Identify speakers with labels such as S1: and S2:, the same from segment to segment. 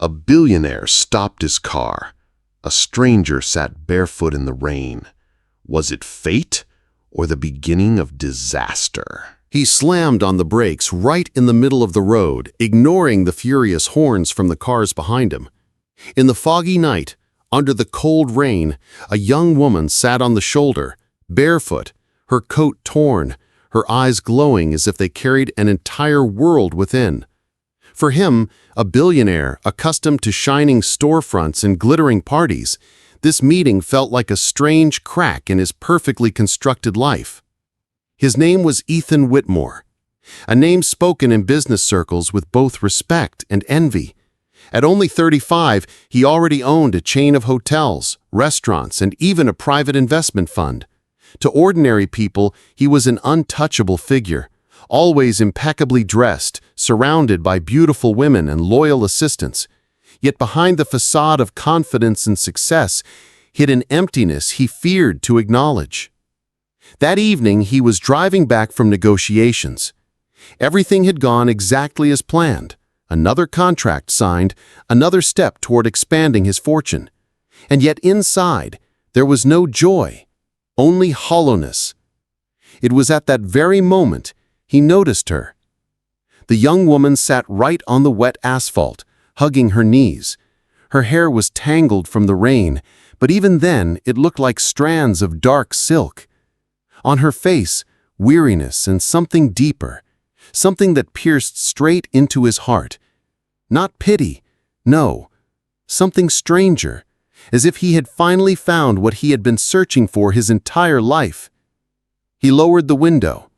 S1: A billionaire stopped his car. A stranger sat barefoot in the rain. Was it fate or the beginning of disaster? He slammed on the brakes right in the middle of the road, ignoring the furious horns from the cars behind him. In the foggy night, under the cold rain, a young woman sat on the shoulder, barefoot, her coat torn, her eyes glowing as if they carried an entire world within. For him, a billionaire accustomed to shining storefronts and glittering parties, this meeting felt like a strange crack in his perfectly constructed life. His name was Ethan Whitmore, a name spoken in business circles with both respect and envy. At only 35, he already owned a chain of hotels, restaurants, and even a private investment fund. To ordinary people, he was an untouchable figure, always impeccably dressed, surrounded by beautiful women and loyal assistants. Yet behind the facade of confidence and success hid an emptiness he feared to acknowledge. That evening, he was driving back from negotiations. Everything had gone exactly as planned. Another contract signed, another step toward expanding his fortune. And yet inside, there was no joy, only hollowness. It was at that very moment he noticed her. The young woman sat right on the wet asphalt, hugging her knees. Her hair was tangled from the rain, but even then it looked like strands of dark silk. On her face, weariness and something deeper, something that pierced straight into his heart. Not pity, no, something stranger, as if he had finally found what he had been searching for his entire life. He lowered the window.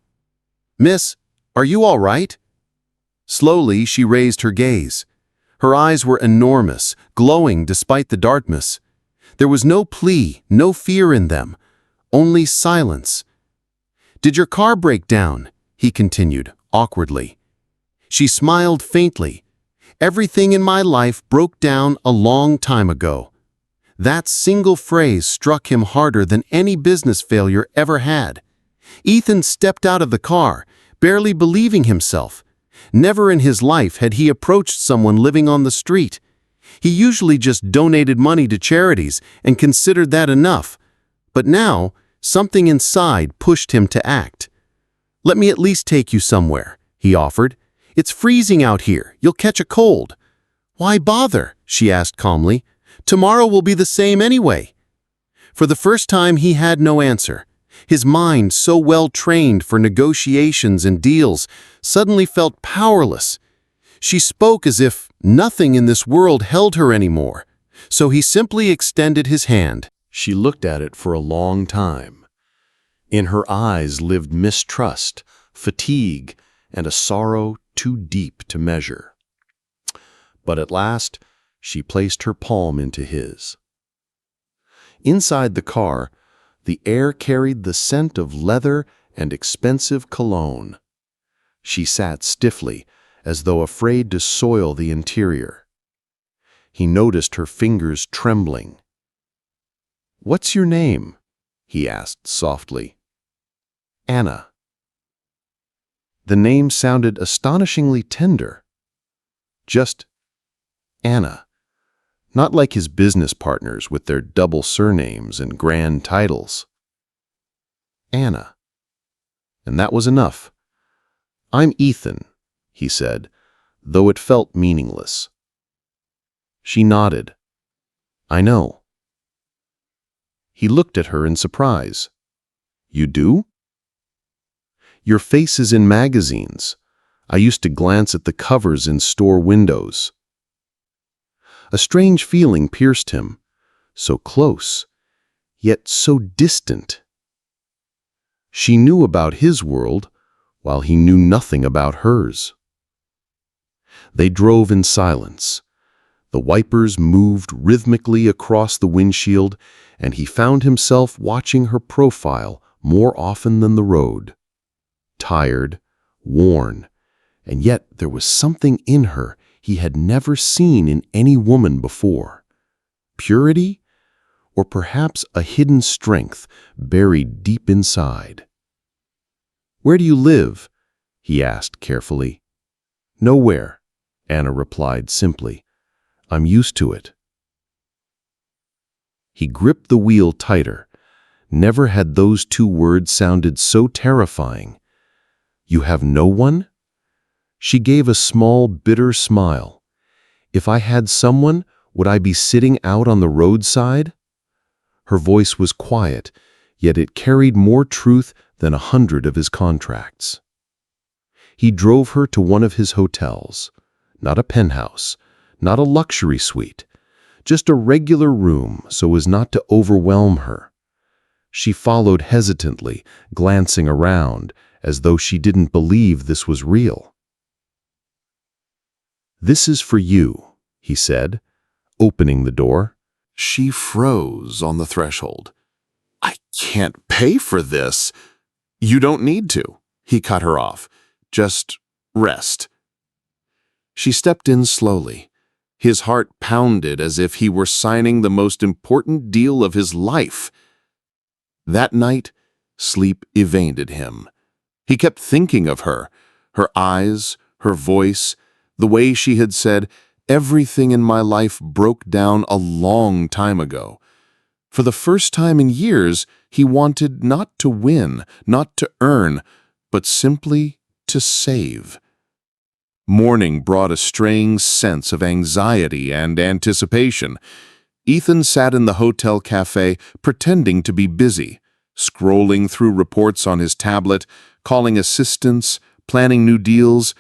S1: "Miss, are you all right?" Slowly, she raised her gaze. Her eyes were enormous, glowing despite the darkness. There was no plea, no fear in them, only silence. "Did your car break down?" he continued, awkwardly. She smiled faintly. "Everything in my life broke down a long time ago." That single phrase struck him harder than any business failure ever had. Ethan stepped out of the car, barely believing himself. Never in his life had he approached someone living on the street. He usually just donated money to charities and considered that enough. But now, something inside pushed him to act. "Let me at least take you somewhere," he offered. "It's freezing out here. You'll catch a cold." "Why bother?" she asked calmly. "Tomorrow will be the same anyway." For the first time, he had no answer. His mind, so well trained for negotiations and deals, suddenly felt powerless. She spoke as if nothing in this world held her anymore. So he simply extended his hand. She looked at it for a long time. In her eyes lived mistrust, fatigue, and a sorrow too deep to measure. But at last, she placed her palm into his. Inside the car, the air carried the scent of leather and expensive cologne. She sat stiffly, as though afraid to soil the interior. He noticed her fingers trembling. "What's your name?" he asked softly. "Anna." The name sounded astonishingly tender. Just Anna. Not like his business partners with their double surnames and grand titles. Anna. And that was enough. "I'm Ethan," he said, though it felt meaningless. She nodded. "I know." He looked at her in surprise. "You do?" "Your face is in magazines. I used to glance at the covers in store windows." A strange feeling pierced him, so close, yet so distant. She knew about his world, while he knew nothing about hers. They drove in silence. The wipers moved rhythmically across the windshield, and he found himself watching her profile more often than the road. Tired, worn, and yet there was something in her he had never seen in any woman before. Purity, or perhaps a hidden strength buried deep inside. "Where do you live?" he asked carefully. "Nowhere," Anna replied simply. I'm used to it." He gripped the wheel tighter. Never had those two words sounded so terrifying. "You have no one?" She gave a small, bitter smile. "If I had someone, would I be sitting out on the roadside?" Her voice was quiet, yet it carried more truth than 100 of his contracts. He drove her to one of his hotels. Not a penthouse, not a luxury suite, just a regular room so as not to overwhelm her. She followed hesitantly, glancing around, as though she didn't believe this was real. "This is for you," he said, opening the door. She froze on the threshold. "I can't pay for this." "You don't need to," he cut her off. "Just rest." She stepped in slowly. His heart pounded as if he were signing the most important deal of his life. That night, sleep evaded him. He kept thinking of her, her eyes, her voice, the way she had said, "Everything in my life broke down a long time ago." For the first time in years, he wanted not to win, not to earn, but simply to save. Morning brought a strange sense of anxiety and anticipation. Ethan sat in the hotel cafe pretending to be busy, scrolling through reports on his tablet, calling assistants, planning new deals,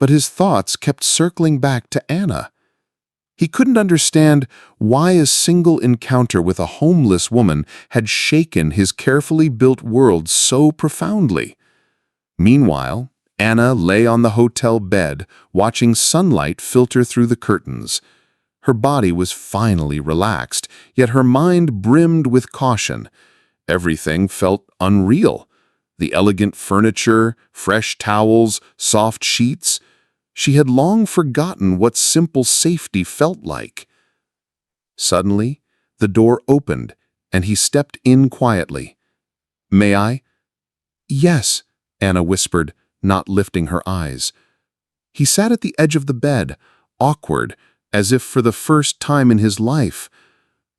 S1: but his thoughts kept circling back to Anna. He couldn't understand why a single encounter with a homeless woman had shaken his carefully built world so profoundly. Meanwhile, Anna lay on the hotel bed, watching sunlight filter through the curtains. Her body was finally relaxed, yet her mind brimmed with caution. Everything felt unreal. The elegant furniture, fresh towels, soft sheets. She had long forgotten what simple safety felt like. Suddenly, the door opened, and he stepped in quietly. "May I?" "Yes," Anna whispered, not lifting her eyes. He sat at the edge of the bed, awkward, as if for the first time in his life.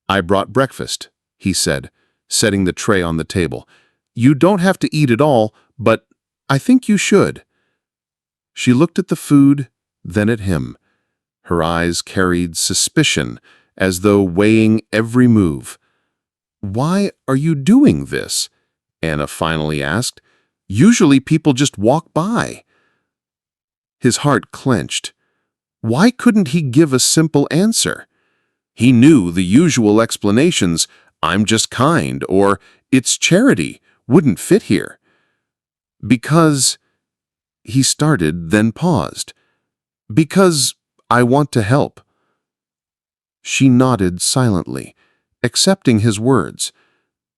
S1: "I brought breakfast," he said, setting the tray on the table. "You don't have to eat it all, but I think you should." She looked at the food, then at him. Her eyes carried suspicion, as though weighing every move. "Why are you doing this?" Anna finally asked. "Usually people just walk by." His heart clenched. Why couldn't he give a simple answer? He knew the usual explanations, "I'm just kind," or "it's charity," wouldn't fit here. "Because," he started, then paused. "Because I want to help." She nodded silently, accepting his words.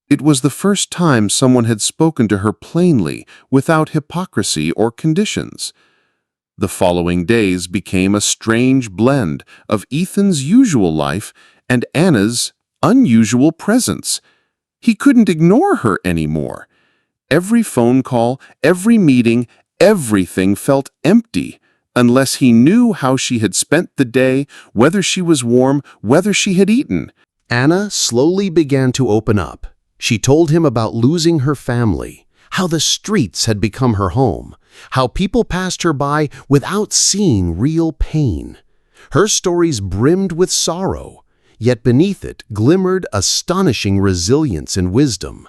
S1: It was the first time someone had spoken to her plainly, without hypocrisy or conditions. The following days became a strange blend of Ethan's usual life and Anna's unusual presence. He couldn't ignore her anymore. Every phone call, every meeting, everything felt empty, unless he knew how she had spent the day, whether she was warm, whether she had eaten. Anna slowly began to open up. She told him about losing her family, how the streets had become her home, how people passed her by without seeing real pain. Her stories brimmed with sorrow, yet beneath it glimmered astonishing resilience and wisdom.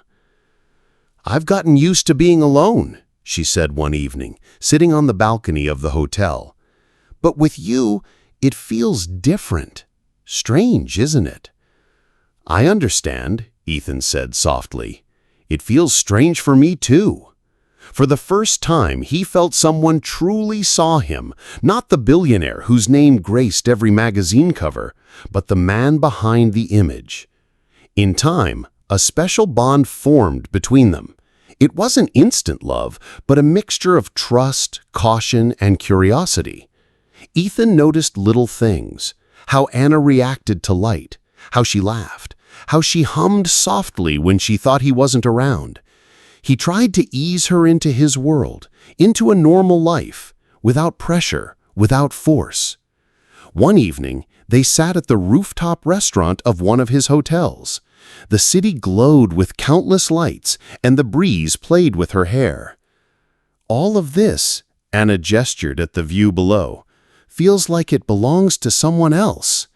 S1: "I've gotten used to being alone," she said one evening, sitting on the balcony of the hotel. "But with you, it feels different. Strange, isn't it?" "I understand," Ethan said softly. "It feels strange for me too." For the first time, he felt someone truly saw him, not the billionaire whose name graced every magazine cover, but the man behind the image. In time, a special bond formed between them. It wasn't instant love, but a mixture of trust, caution, and curiosity. Ethan noticed little things: how Anna reacted to light, how she laughed, how she hummed softly when she thought he wasn't around. He tried to ease her into his world, into a normal life, without pressure, without force. One evening, They sat at the rooftop restaurant of one of his hotels. The city glowed with countless lights, and the breeze played with her hair. All of this, Anna gestured at the view below, feels like it belongs to someone else.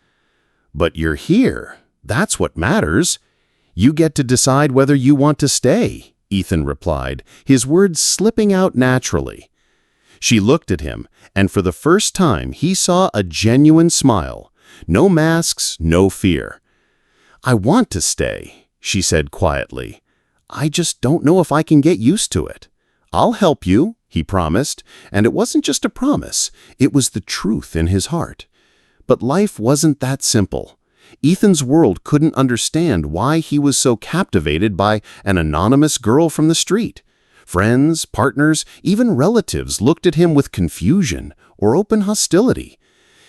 S1: But you're here. That's what matters. You get to decide whether you want to stay, Ethan replied, his words slipping out naturally. She looked at him, and for the first time he saw a genuine smile. No masks, no fear. I want to stay, she said quietly. I just don't know if I can get used to it. I'll help you, he promised, and it wasn't just a promise, it was the truth in his heart. But life wasn't that simple. Ethan's world couldn't understand why he was so captivated by an anonymous girl from the street. Friends, partners, even relatives looked at him with confusion or open hostility.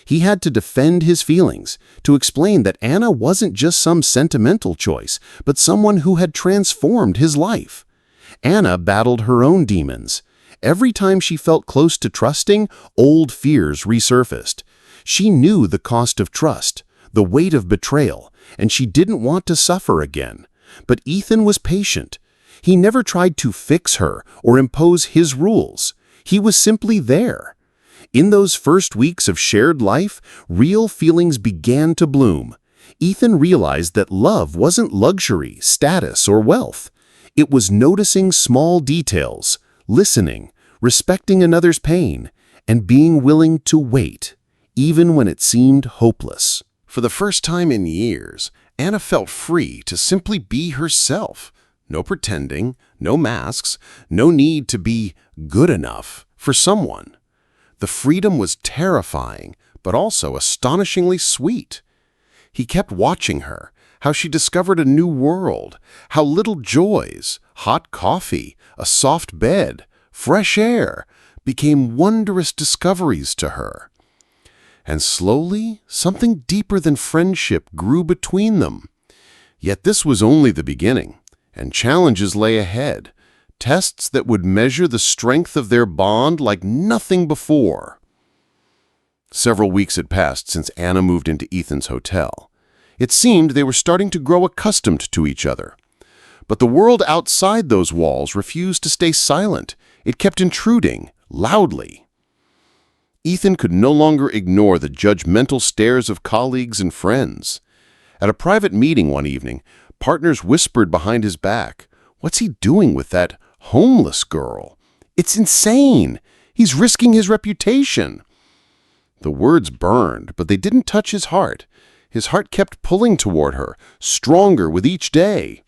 S1: He had to defend his feelings, to explain that Anna wasn't just some sentimental choice, but someone who had transformed his life. Anna battled her own demons. Every time she felt close to trusting, old fears resurfaced. She knew the cost of trust, the weight of betrayal, and she didn't want to suffer again. But Ethan was patient. He never tried to fix her or impose his rules. He was simply there. In those first weeks of shared life, real feelings began to bloom. Ethan realized that love wasn't luxury, status, or wealth. It was noticing small details, listening, respecting another's pain, and being willing to wait, even when it seemed hopeless. For the first time in years, Anna felt free to simply be herself. No pretending, no masks, no need to be good enough for someone. The freedom was terrifying, but also astonishingly sweet. He kept watching her, how she discovered a new world, how little joys, hot coffee, a soft bed, fresh air, became wondrous discoveries to her. And slowly, something deeper than friendship grew between them. Yet this was only the beginning, and challenges lay ahead. Tests that would measure the strength of their bond like nothing before. Several weeks had passed since Anna moved into Ethan's hotel. It seemed they were starting to grow accustomed to each other. But the world outside those walls refused to stay silent. It kept intruding, loudly. Ethan could no longer ignore the judgmental stares of colleagues and friends. At a private meeting one evening, partners whispered behind his back, "What's he doing with that homeless girl? It's insane! He's risking his reputation." The words burned, but they didn't touch his heart. His heart kept pulling toward her, stronger with each day.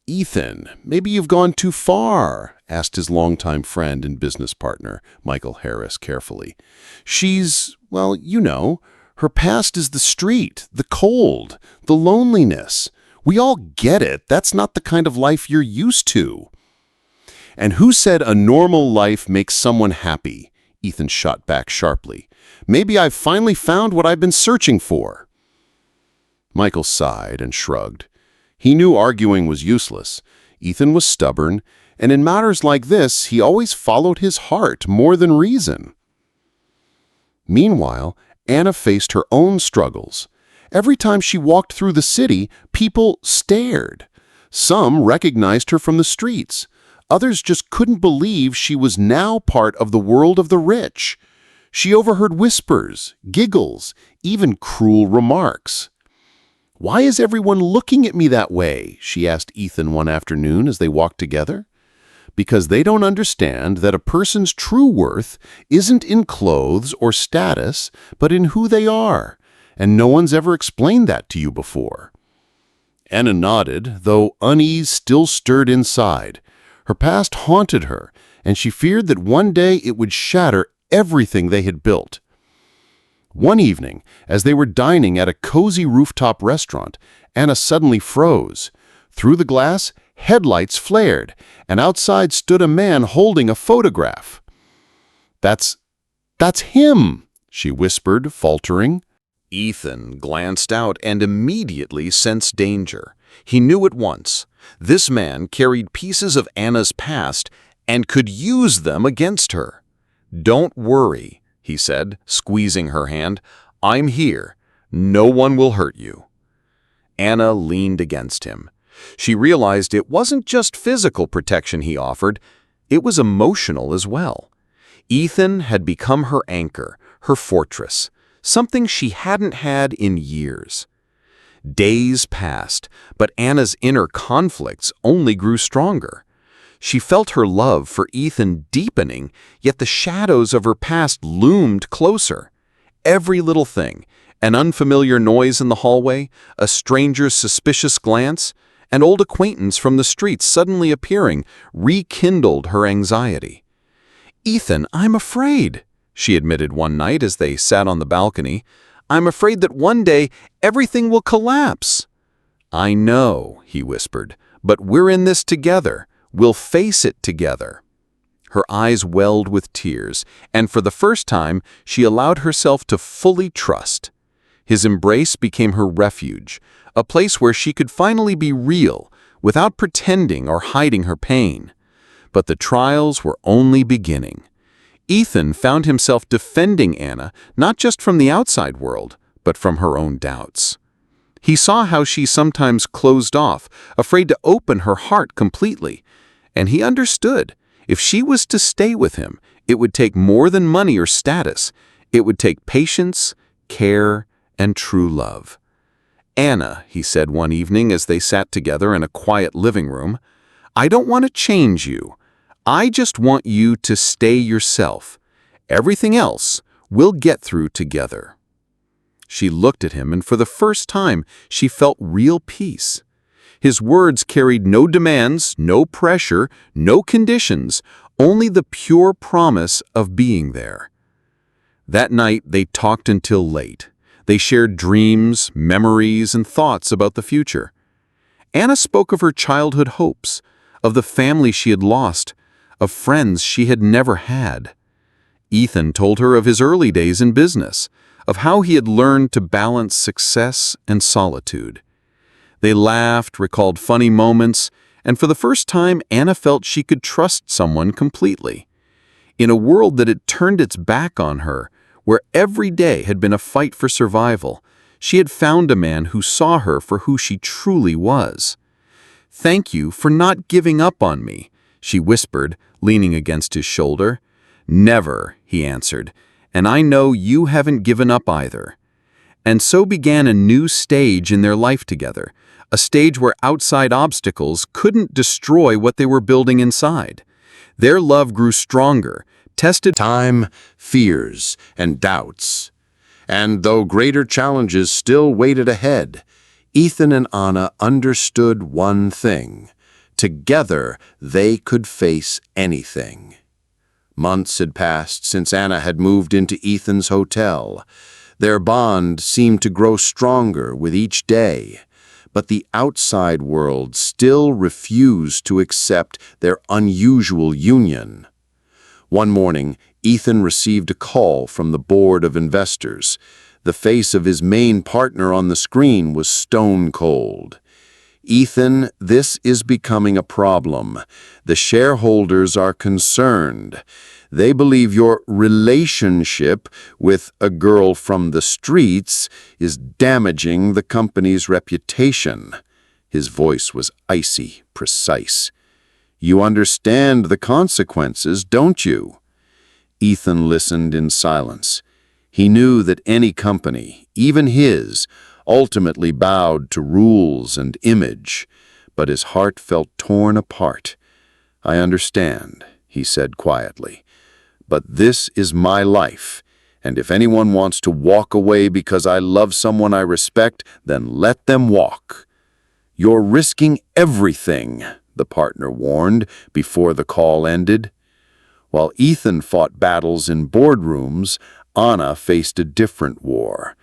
S1: "Ethan, maybe you've gone too far," asked his longtime friend and business partner, Michael Harris, carefully. "She's, well, you know, her past is the street, the cold, the loneliness. We all get it. That's not the kind of life you're used to." "And who said a normal life makes someone happy?" Ethan shot back sharply. "Maybe I've finally found what I've been searching for." Michael sighed and shrugged. He knew arguing was useless. Ethan was stubborn, and in matters like this, he always followed his heart more than reason. Meanwhile, Anna faced her own struggles. Every time she walked through the city, people stared. Some recognized her from the streets. Others just couldn't believe she was now part of the world of the rich. She overheard whispers, giggles, even cruel remarks. "Why is everyone looking at me that way?" she asked Ethan one afternoon as they walked together. "Because they don't understand that a person's true worth isn't in clothes or status, but in who they are. And no one's ever explained that to you before." Anna nodded, though unease still stirred inside. Her past haunted her, and she feared that one day it would shatter everything they had built. One evening, as they were dining at a cozy rooftop restaurant, Anna suddenly froze. Through the glass, headlights flared, and outside stood a man holding a photograph. That's him," she whispered, faltering. Ethan glanced out and immediately sensed danger. He knew at once. This man carried pieces of Anna's past and could use them against her. "Don't worry," he said, squeezing her hand.
S2: I'm here. No one will hurt you." Anna leaned against him. She realized it wasn't just physical protection he offered, it was emotional as well. Ethan had become her anchor, her fortress, something she hadn't had in years. Days passed, but Anna's inner conflicts only grew stronger. She felt her love for Ethan deepening, yet the shadows of her past loomed closer. Every little thing, an unfamiliar noise in the hallway, a stranger's suspicious glance, an old acquaintance from the streets suddenly appearing, rekindled her anxiety. "Ethan, I'm afraid," she admitted one night as they sat on the balcony. "I'm afraid that one day everything will collapse." "I know," he whispered, "but we're in this together. We'll face it together." Her eyes welled with tears, and for the first time, she allowed herself to fully trust. His embrace became her refuge, a place where she could finally be real, without pretending or hiding her pain. But the trials were only beginning. Ethan found himself defending Anna not just from the outside world, but from her own doubts. He saw how she sometimes closed off, afraid to open her heart completely, and he understood. If she was to stay with him, it would take more than money or status. It would take patience, care, and true love. "Anna," he said one evening as they sat together in a quiet living room, "I don't want to change you. I just want you to stay yourself. Everything else we'll get through together." She looked at him, and for the first time, she felt real peace. His words carried no demands, no pressure, no conditions, only the pure promise of being there. That night, they talked until late. They shared dreams, memories, and thoughts about the future. Anna spoke of her childhood hopes, of the family she had lost, of friends she had never had. Ethan told her of his early days in business, of how he had learned to balance success and solitude. They laughed, recalled funny moments, and for the first time, Anna felt she could trust someone completely. In a world that had turned its back on her, where every day had been a fight for survival, she had found a man who saw her for who she truly was. "Thank you for not giving up on me," she whispered, leaning against his shoulder. "Never," he answered, "and I know you haven't given up either." And so began a new stage in their life together, a stage where outside obstacles couldn't destroy what they were building inside. Their love grew stronger, tested
S1: Time, fears, and doubts. And though greater challenges still waited ahead, Ethan and Anna understood one thing. Together, they could face anything. Months had passed since Anna had moved into Ethan's hotel. Their bond seemed to grow stronger with each day, but the outside world still refused to accept their unusual union. One morning, Ethan received a call from the board of investors. The face of his main partner on the screen was stone cold. "Ethan, this is becoming a problem. The shareholders are concerned. They believe your relationship with a girl from the streets is damaging the company's reputation." His voice was icy, precise. "You understand the consequences, don't you?" Ethan listened in silence. He knew that any company, even his, ultimately bowed to rules and image, but his heart felt torn apart. "I understand," he said quietly, "but this is my life, and if anyone wants to walk away because I love someone I respect, then let them walk." "You're risking everything," the partner warned before the call ended. While Ethan fought battles in boardrooms, Anna faced a different war.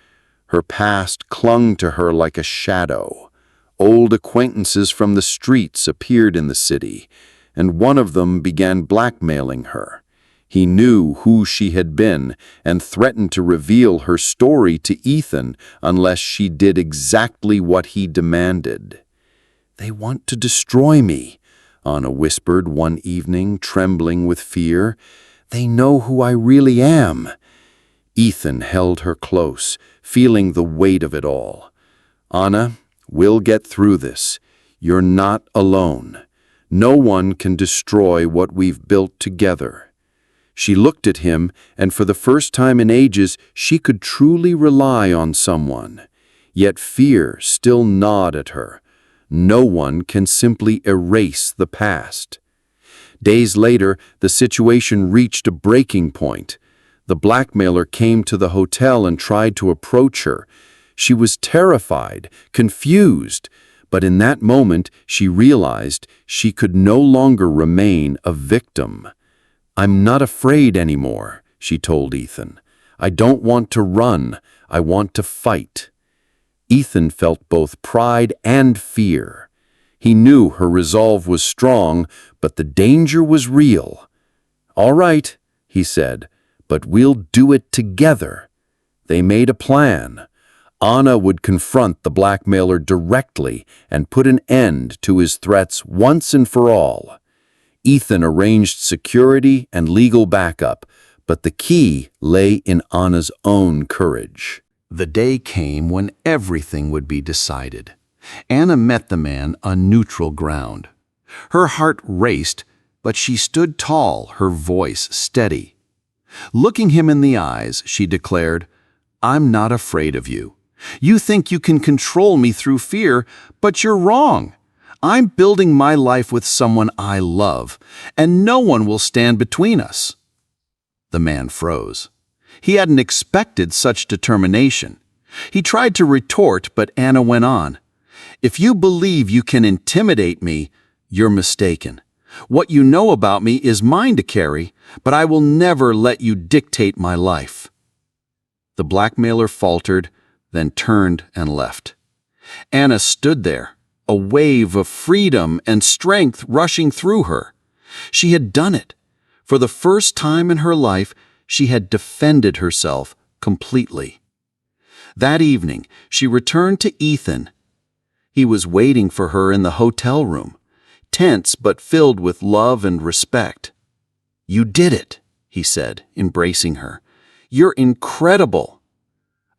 S1: Her past clung to her like a shadow. Old acquaintances from the streets appeared in the city, and one of them began blackmailing her. He knew who she had been and threatened to reveal her story to Ethan unless she did exactly what he demanded. "They want to destroy me," Anna whispered one evening, trembling with fear. "They know who I really am."
S2: Ethan held her close, feeling the weight of it all. "Anna, we'll get through this. You're not alone. No one can destroy what we've built together." She looked at him, and for the first time in ages, she could truly rely on someone. Yet fear still gnawed at her. No one can simply erase the past. Days later, the situation reached a breaking point. The blackmailer came to the hotel and tried to approach her. She was terrified, confused, but in that moment she realized she could no longer remain a victim. "I'm not afraid anymore," she told Ethan. "I don't want to run. I want to fight." Ethan felt both pride and fear. He knew her resolve was strong, but the danger was real. "All right," he said, "but we'll do it together." They made a plan. Anna would confront the blackmailer directly and put an end to his threats once and for all. Ethan arranged security and legal backup, but the key lay in Anna's own courage. The day came when everything would be decided. Anna met the man on neutral ground. Her heart raced, but she stood tall, her voice steady. Looking him in the eyes, she declared, "I'm not afraid of you. You think you can control me through fear, but you're wrong. I'm building my life with someone I love, and no one will stand between us." The man froze. He hadn't expected such determination. He tried to retort, but Anna went on. "If you believe you can intimidate me, you're mistaken. What you know about me is mine to carry, but I will never let you dictate my life." The blackmailer faltered, then turned and left. Anna stood there, a wave of freedom and strength rushing through her. She had done it. For the first time in her life, she had defended herself completely. That evening, she returned to Ethan. He was waiting for her in the hotel room, tense but filled with love and respect. "You did it," he said, embracing her. "You're incredible."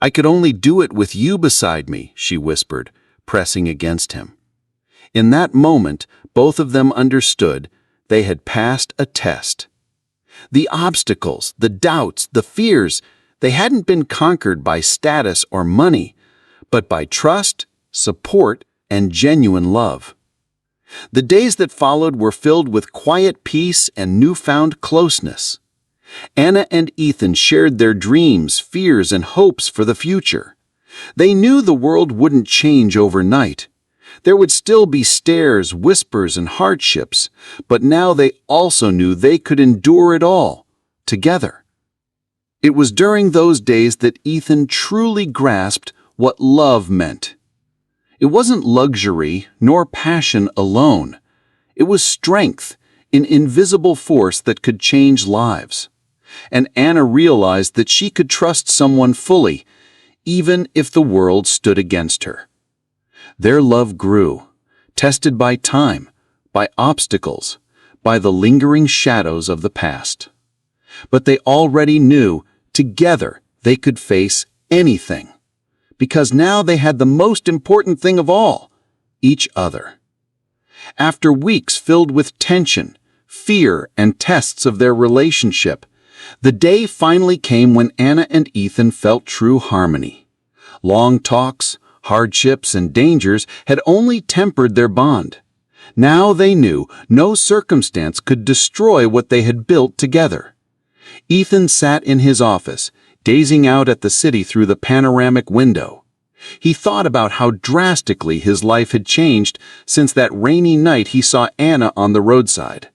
S2: "I could only do it with you beside me," she whispered, pressing against him. In that moment, both of them understood they had passed a test. The obstacles, the doubts, the fears, they hadn't been conquered by status or money, but by trust, support, and genuine love. The days that followed were filled with quiet peace and newfound closeness. Anna and Ethan shared their dreams, fears, and hopes for the future. They knew the world wouldn't change overnight. There would still be stares, whispers, and hardships, but now they also knew they could endure it all, together. It was during those days that Ethan truly grasped what love meant. It wasn't luxury nor passion alone. It was strength, an invisible force that could change lives. And Anna realized that she could trust someone fully, even if the world stood against her. Their love grew, tested by time, by obstacles, by the lingering shadows of the past. But they already knew, together, they could face anything. Because now they had the most important thing of all, each other. After weeks filled with tension, fear, and tests of their relationship, the day finally came when Anna and Ethan felt true harmony. Long talks, hardships, and dangers had only tempered their bond. Now they knew no circumstance could destroy what they had built together. Ethan sat in his office, gazing out at the city through the panoramic window. He thought about how drastically his life had changed since that rainy night he saw Anna on the roadside.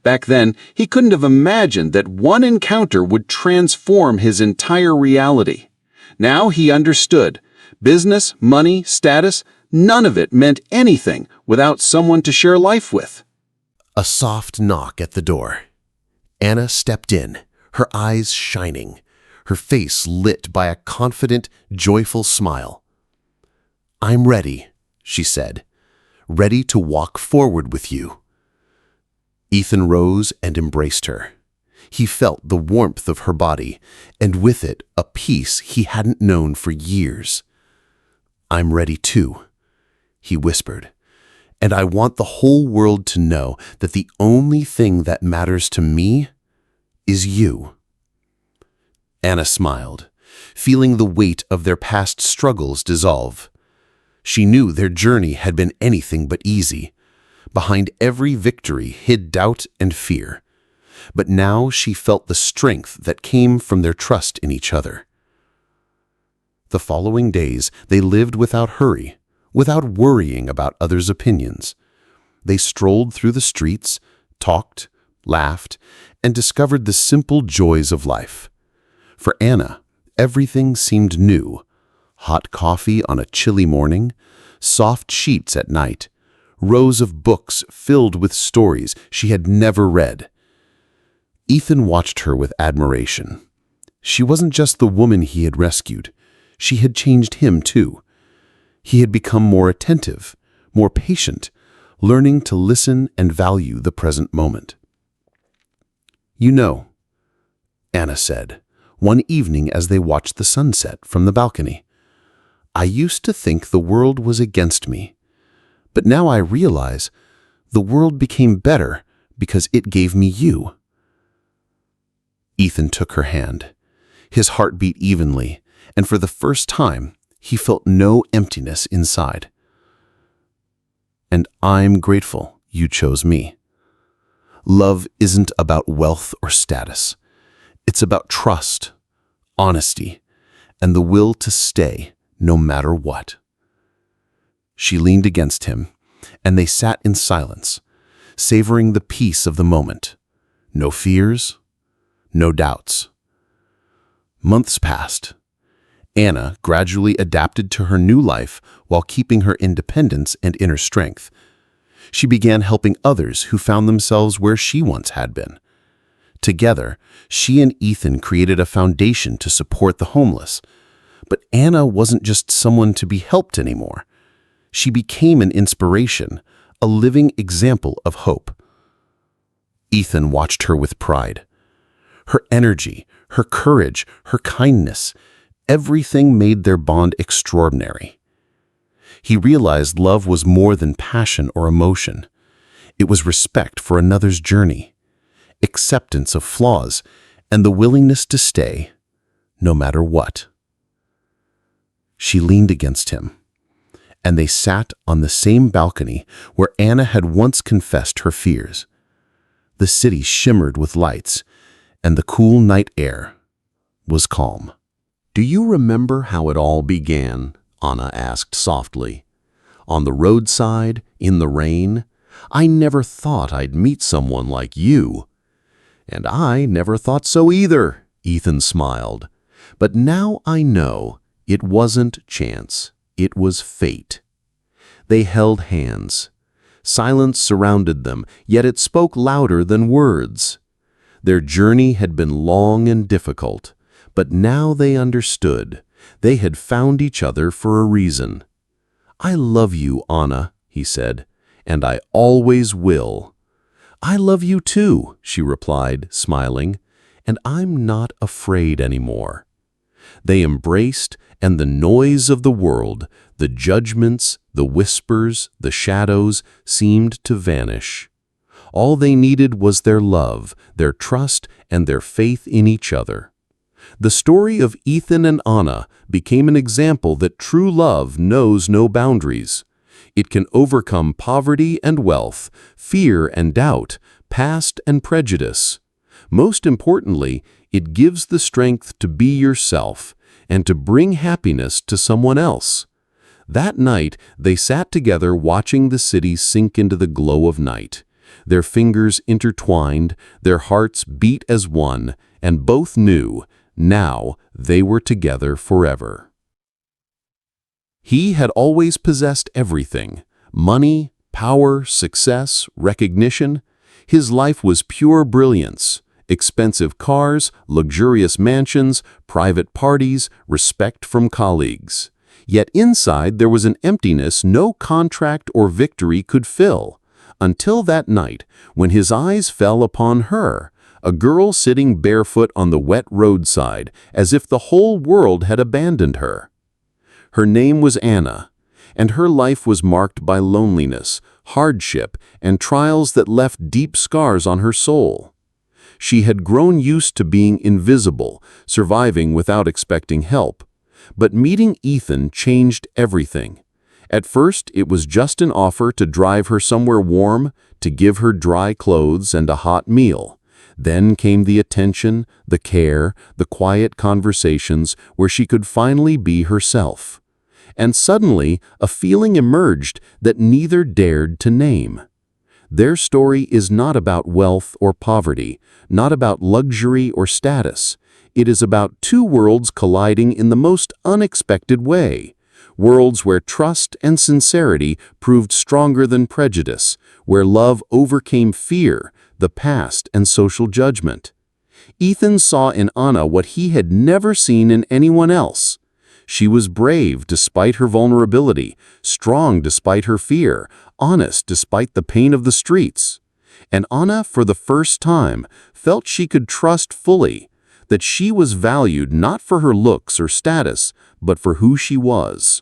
S2: Back then, he couldn't have imagined that one encounter would transform his entire reality. Now he understood. Business, money, status, none of it meant anything without someone to share life with.
S1: A soft knock at the door. Anna stepped in, her eyes shining, her face lit by a confident, joyful smile. "I'm ready," she said, "ready to walk forward with you." Ethan rose and embraced her. He felt the warmth of her body, and with it a peace he hadn't known for years. "I'm ready too," he whispered, "and I want the whole world to know that the only thing that matters to me is you." Anna smiled, feeling the weight of their past struggles dissolve. She knew their journey had been anything but easy. Behind every victory hid doubt and fear. But now she felt the strength that came from their trust in each other. The following days, they lived without hurry, without worrying about others' opinions. They strolled through the streets, talked, laughed, and discovered the simple joys of life. For Anna, everything seemed new. Hot coffee on a chilly morning, soft sheets at night, rows of books filled with stories she had never read. Ethan watched her with admiration. She wasn't just the woman he had rescued. She had changed him too. He had become more attentive, more patient, learning to listen and value the present moment. "You know," Anna said, one evening as they watched the sunset from the balcony, "I used to think the world was against me, but now I realize the world became better because it gave me you." Ethan took her hand. His heart beat evenly, and for the first time, he felt no emptiness inside. "And I'm grateful you chose me. Love isn't about wealth or status. It's about trust, honesty, and the will to stay no matter what." She leaned against him, and they sat in silence, savoring the peace of the moment. No fears, no doubts. Months passed. Anna gradually adapted to her new life while keeping her independence and inner strength. She began helping others who found themselves where she once had been. Together, she and Ethan created a foundation to support the homeless. But Anna wasn't just someone to be helped anymore. She became an inspiration, a living example of hope. Ethan watched her with pride. Her energy, her courage, her kindness, everything made their bond extraordinary. He realized love was more than passion or emotion. It was respect for another's journey, acceptance of flaws, and the willingness to stay, no matter what. She leaned against him, and they sat on the same balcony where Anna had once confessed her fears. The city shimmered with lights, and the cool night air was calm. "Do you remember how it all began?" Anna asked softly. "On the roadside, in the rain? I never thought I'd meet someone like you." "And I never thought so either," Ethan smiled. "But now I know it wasn't chance, it was fate." They held hands. Silence surrounded them, yet it spoke louder than words. Their journey had been long and difficult, but now they understood. They had found each other for a reason. "I love you, Anna," he said, "and I always will." "I love you too," she replied, smiling, "and I'm not afraid anymore." They embraced, and the noise of the world, the judgments, the whispers, the shadows, seemed to vanish. All they needed was their love, their trust, and their faith in each other. The story of Ethan and Anna became an example that true love knows no boundaries. It can overcome poverty and wealth, fear and doubt, past and prejudice. Most importantly, it gives the strength to be yourself and to bring happiness to someone else. That night, they sat together watching the city sink into the glow of night. Their fingers intertwined, their hearts beat as one, and both knew now they were together forever. He had always possessed everything: money, power, success, recognition. His life was pure brilliance: expensive cars, luxurious mansions, private parties, respect from colleagues. Yet inside there was an emptiness no contract or victory could fill. Until that night, when his eyes fell upon her,
S2: a girl sitting barefoot on the wet roadside as if the whole world had abandoned her. Her name was Anna, and her life was marked by loneliness, hardship, and trials that left deep scars on her soul. She had grown used to being invisible, surviving without expecting help. But meeting Ethan changed everything. At first, it was just an offer to drive her somewhere warm, to give her dry clothes and a hot meal. Then came the attention, the care, the quiet conversations where she could finally be herself. And suddenly, a feeling emerged that neither dared to name. Their story is not about wealth or poverty, not about luxury or status. It is about two worlds colliding in the most unexpected way. Worlds where trust and sincerity proved stronger than prejudice, where love overcame fear, the past, and social judgment. Ethan saw in Anna what he had never seen in anyone else. She was brave despite her vulnerability, strong despite her fear, honest despite the pain of the streets. And Anna, for the first time, felt she could trust fully, that she was valued not for her looks or status, but for who she was.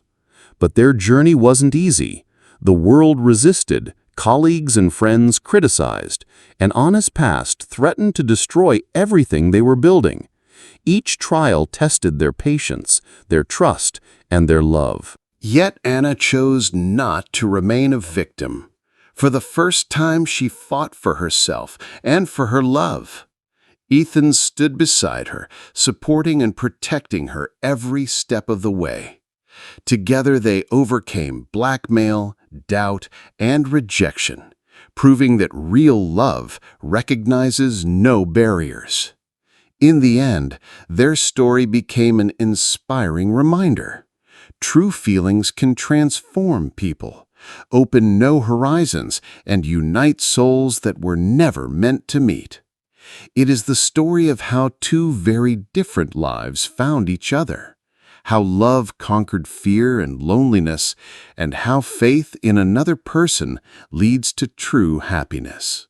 S2: But their journey wasn't easy. The world resisted, colleagues and friends criticized, and Anna's past threatened to destroy everything they were building. Each trial tested their patience, their trust, and their love.
S1: Yet Anna chose not to remain a victim. For the first time, she fought for herself and for her love. Ethan stood beside her, supporting and protecting her every step of the way. Together they overcame blackmail, doubt, and rejection, proving that real love recognizes no barriers. In the end, their story became an inspiring reminder. True feelings can transform people, open new horizons, and unite souls that were never meant to meet. It is the story of how two very different lives found each other, how love conquered fear and loneliness, and how faith in another person leads to true happiness.